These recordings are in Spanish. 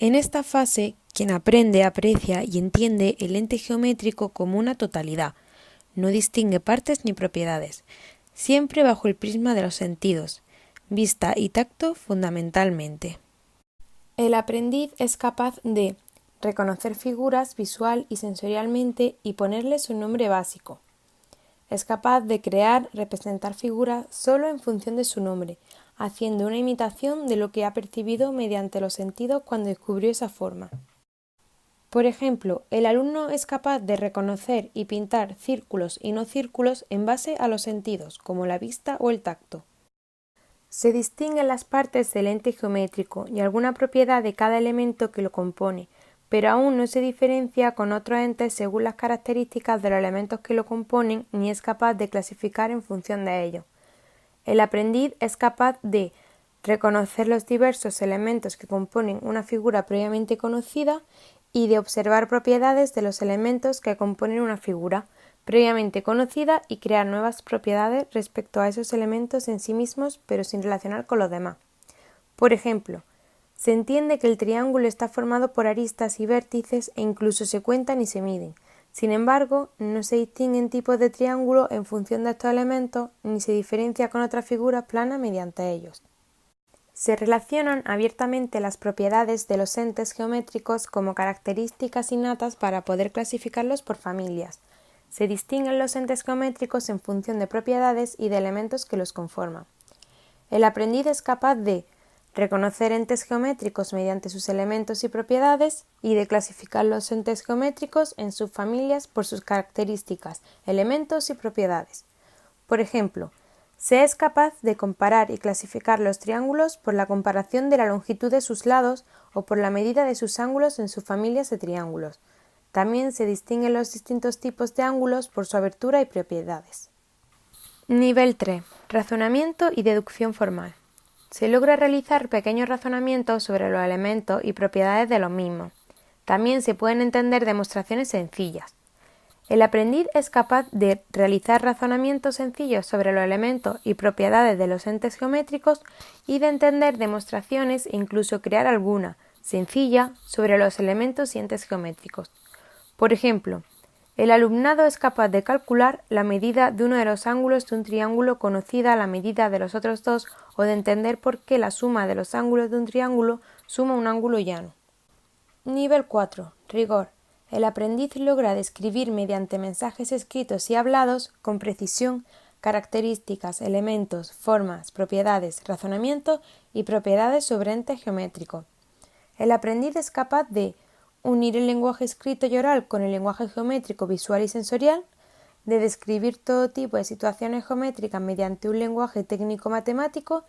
En esta fase, quien aprende aprecia y entiende el ente geométrico como una totalidad, no distingue partes ni propiedades, siempre bajo el prisma de los sentidos, vista y tacto fundamentalmente. El aprendiz es capaz de reconocer figuras visual y sensorialmente y ponerles un nombre básico. Es capaz de representar figuras solo en función de su nombre, haciendo una imitación de lo que ha percibido mediante los sentidos cuando descubrió esa forma. Por ejemplo, el alumno es capaz de reconocer y pintar círculos y no círculos en base a los sentidos, como la vista o el tacto. Se distinguen las partes del ente geométrico y alguna propiedad de cada elemento que lo compone, pero aún no se diferencia con otros entes según las características de los elementos que lo componen ni es capaz de clasificar en función de ellos. El aprendiz es capaz de reconocer los diversos elementos que componen una figura previamente conocida y de observar propiedades de los elementos que componen una figura previamente conocida y crear nuevas propiedades respecto a esos elementos en sí mismos pero sin relacionar con los demás. Por ejemplo, se entiende que el triángulo está formado por aristas y vértices e incluso se cuentan y se miden. Sin embargo, no se distinguen tipos de triángulo en función de estos elementos ni se diferencia con otras figuras planas mediante ellos. Se relacionan abiertamente las propiedades de los entes geométricos como características innatas para poder clasificarlos por familias. Se distinguen los entes geométricos en función de propiedades y de elementos que los conforman. El aprendiz es capaz de reconocer entes geométricos mediante sus elementos y propiedades y de clasificar los entes geométricos en subfamilias por sus características, elementos y propiedades. Por ejemplo, se es capaz de comparar y clasificar los triángulos por la comparación de la longitud de sus lados o por la medida de sus ángulos en subfamilias de triángulos. También se distinguen los distintos tipos de ángulos por su abertura y propiedades. Nivel 3. Razonamiento y deducción formal. Se logra realizar pequeños razonamientos sobre los elementos y propiedades de los mismos. También se pueden entender demostraciones sencillas. El aprendiz es capaz de realizar razonamientos sencillos sobre los elementos y propiedades de los entes geométricos y de entender demostraciones e incluso crear alguna, sencilla, sobre los elementos y entes geométricos. Por ejemplo, el alumnado es capaz de calcular la medida de uno de los ángulos de un triángulo conocida la medida de los otros dos o de entender por qué la suma de los ángulos de un triángulo suma un ángulo llano. Nivel 4. Rigor. El aprendiz logra describir mediante mensajes escritos y hablados con precisión características, elementos, formas, propiedades, razonamiento y propiedades sobre entes geométricos. El aprendiz es capaz de unir el lenguaje escrito y oral con el lenguaje geométrico visual y sensorial, de describir todo tipo de situaciones geométricas mediante un lenguaje técnico-matemático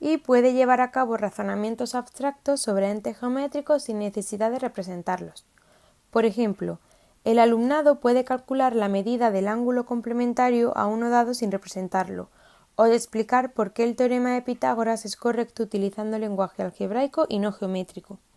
y puede llevar a cabo razonamientos abstractos sobre entes geométricos sin necesidad de representarlos. Por ejemplo, el alumnado puede calcular la medida del ángulo complementario a uno dado sin representarlo, o de explicar por qué el teorema de Pitágoras es correcto utilizando lenguaje algebraico y no geométrico.